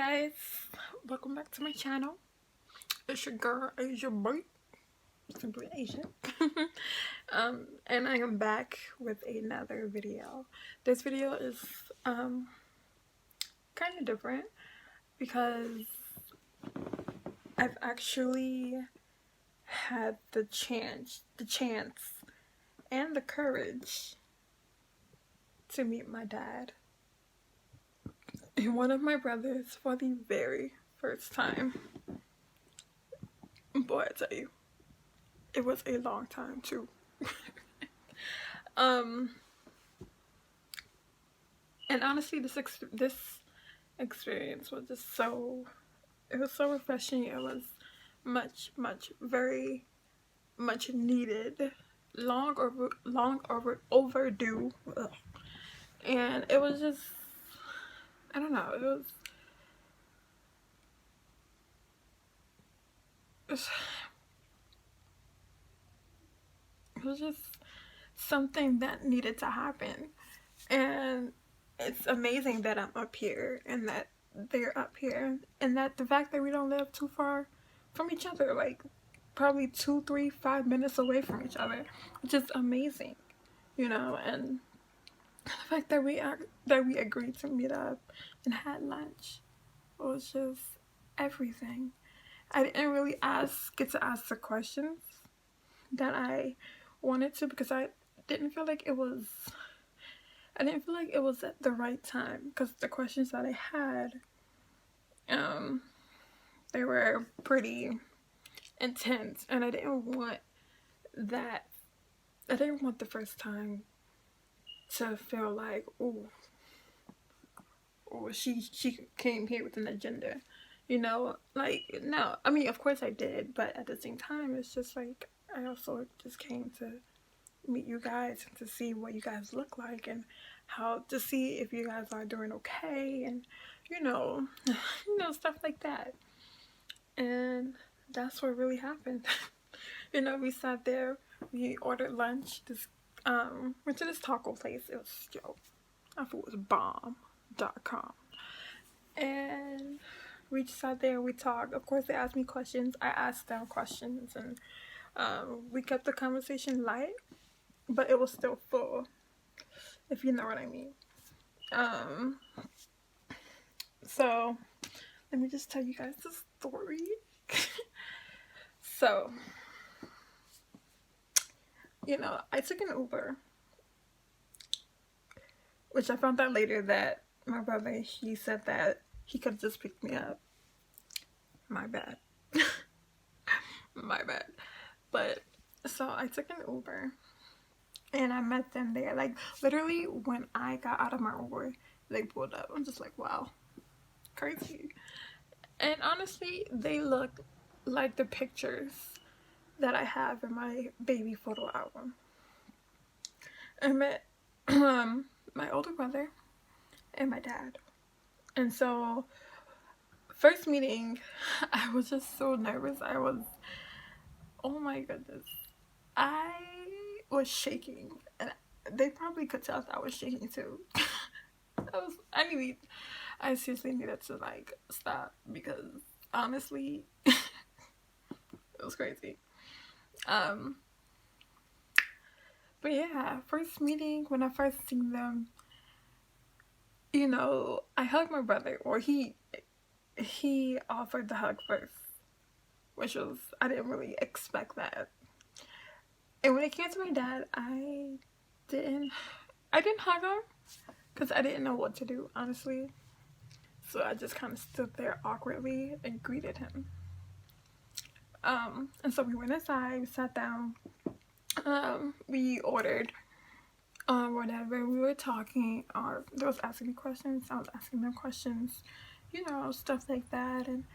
guys, welcome back to my channel. It's your girl Asia Boy, simply Asia. And I am back with another video. This video is kind of different because I've actually had the chance and the courage to meet my dad and one of my brothers for the very first time. Boy, I tell you, it was a long time too. And honestly, this experience was just it was so refreshing. It was very much needed, overdue. Ugh. And it was just, I don't know, it was just something that needed to happen. And it's amazing that I'm up here and that they're up here, and that the fact that we don't live too far from each other, like probably 2, 3, 5 minutes away from each other, which is amazing, you know. And the fact that we agreed to meet up and had lunch was just everything. I didn't really get to ask the questions that I wanted to because I didn't feel like it was at the right time, because the questions that I had, they were pretty intense, and I didn't want the first time to feel like, oh, she came here with an agenda, you know. Like, no, I mean, of course I did, but at the same time, it's just like I also just came to meet you guys and to see what you guys look like and to see if you guys are doing okay, and you know stuff like that. And that's what really happened. You know, we sat there, we ordered lunch, went to this taco place. It was, I thought it was bomb.com. And we just sat there, we talked. Of course, they asked me questions, I asked them questions, and we kept the conversation light, but it was still full, if you know what I mean. So let me just tell you guys the story. So, you know, I took an Uber, which I found out later that my brother, he said that he could just pick me up. My bad. My bad. But so I took an Uber and I met them there. Like, literally when I got out of my Uber, they pulled up. I'm just like, wow, crazy. And honestly, they look like the pictures that I have in my baby photo album. I met my older brother and my dad. And so, first meeting, I was just so nervous. Oh my goodness, I was shaking, and they probably could tell that I was shaking too. I seriously needed to like stop, because honestly, it was crazy. But yeah, first meeting, when I first seen them, you know, I hugged my brother, or he offered the hug first, which was, I didn't really expect that. And when it came to my dad, I didn't hug him because I didn't know what to do, honestly. So I just kind of stood there awkwardly and greeted him. And so we went inside, we sat down, we ordered whatever. We were talking, or they was asking me questions, I was asking them questions, you know, stuff like that. And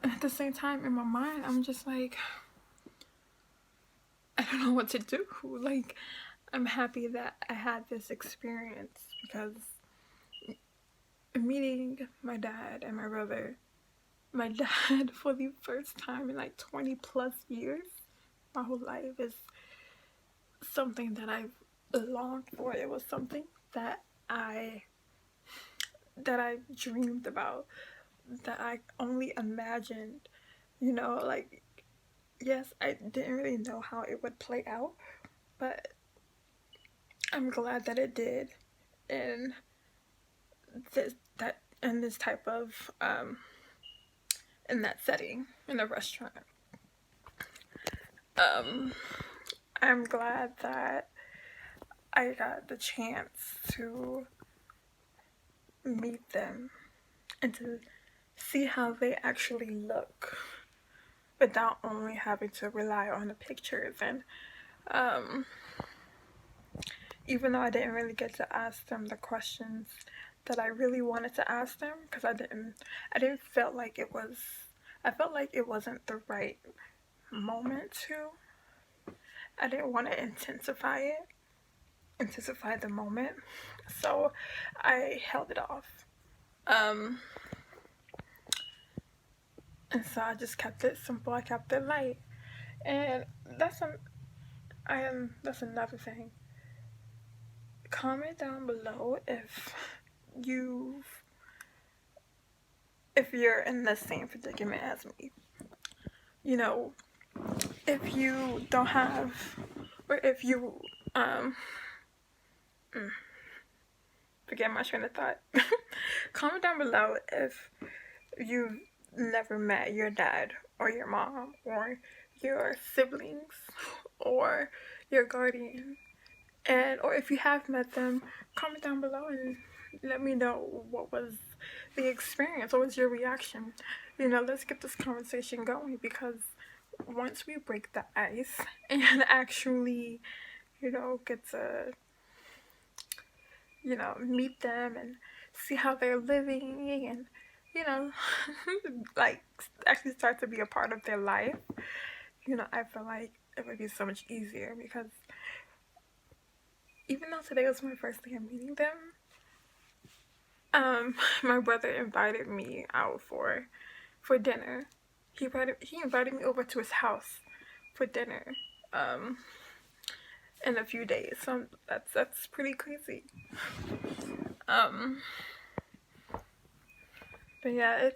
at the same time, in my mind, I'm just like, I don't know what to do. Like, I'm happy that I had this experience, because meeting my dad and my brother, my dad for the first time in like 20 plus years, my whole life, is something that I've longed for. It was something that I that I dreamed about, that I only imagined, you know, like, yes, I didn't really know how it would play out, but I'm glad that it did. And in this type of in that setting in a restaurant. Um, I'm glad that I got the chance to meet them and to see how they actually look without only having to rely on the pictures. And um, even though I didn't really get to ask them the questions that I really wanted to ask them, because I didn't feel like it was, I felt like it wasn't the right moment to. I didn't want to intensify the moment, so I held it off. Um, and so I just kept it simple. I kept it light, and that's another thing. Comment down below you if you're in the same predicament as me. You know, if you don't have, or if you forget my train of thought. Comment down below if you've never met your dad or your mom or your siblings or your guardian, and or if you have met them, comment down below and let me know what was the experience, what was your reaction. You know, let's get this conversation going, because once we break the ice and actually, you know, get to, you know, meet them and see how they're living and, you know, like actually start to be a part of their life, you know, I feel like it would be so much easier, because even though today was my first day of meeting them, my brother invited me out for dinner. He invited me over to his house for dinner in a few days. So that's pretty crazy. But yeah,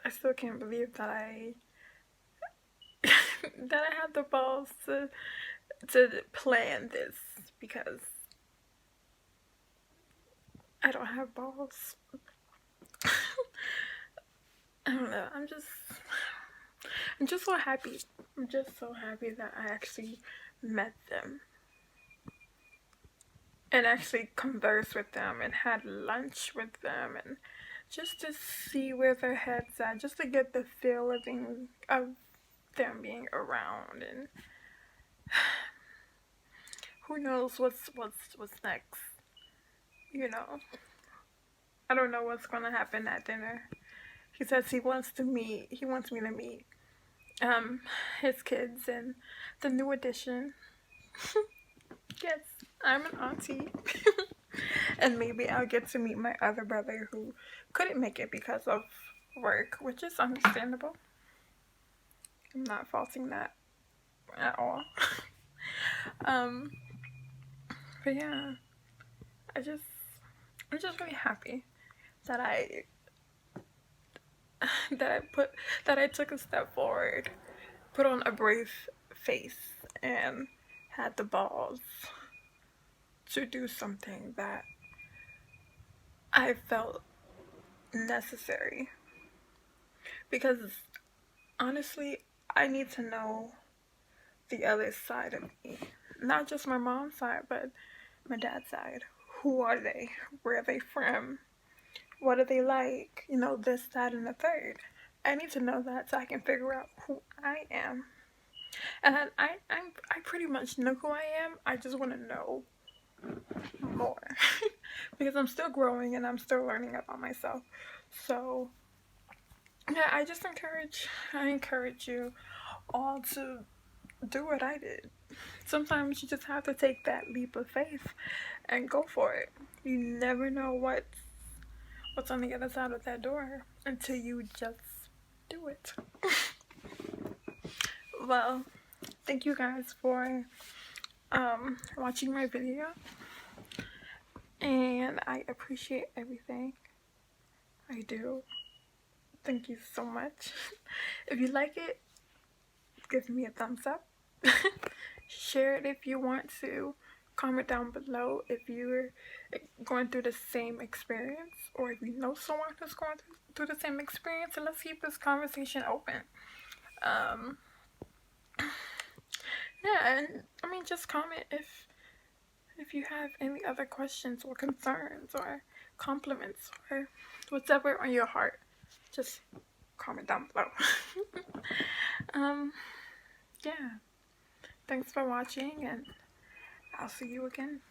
I still can't believe that I that I had the balls to plan this, because I don't have balls. I don't know. I'm just so happy. I'm just so happy that I actually met them and actually conversed with them and had lunch with them, and just to see where their heads at, just to get the feel of them being around. And who knows what's next, you know. I don't know what's gonna happen at dinner. He says he wants me to meet his kids and the new addition. Yes, I'm an auntie. And maybe I'll get to meet my other brother who couldn't make it because of work, which is understandable. I'm not faulting that at all. But yeah, I'm just really happy that I took a step forward, put on a brave face, and had the balls to do something that I felt necessary. Because honestly, I need to know the other side of me. Not just my mom's side, but my dad's side. Who are they? Where are they from? What are they like? You know, this, that, and the third. I need to know that so I can figure out who I am. And I pretty much know who I am. I just want to know more. Because I'm still growing and I'm still learning about myself. So yeah, I encourage you all to do what I did. Sometimes you just have to take that leap of faith and go for it. You never know what's on the other side of that door until you just do it. Well, thank you guys for watching my video. and I appreciate everything. I do. Thank you so much. If you like it, give me a thumbs up. Share it if you want to. Comment down below if you're going through the same experience, or if you know someone who's going through the same experience, and let's keep this conversation open. Um, yeah, and I mean, just comment if you have any other questions or concerns or compliments or whatever on your heart. Just comment down below. um, yeah. Thanks for watching, and I'll see you again.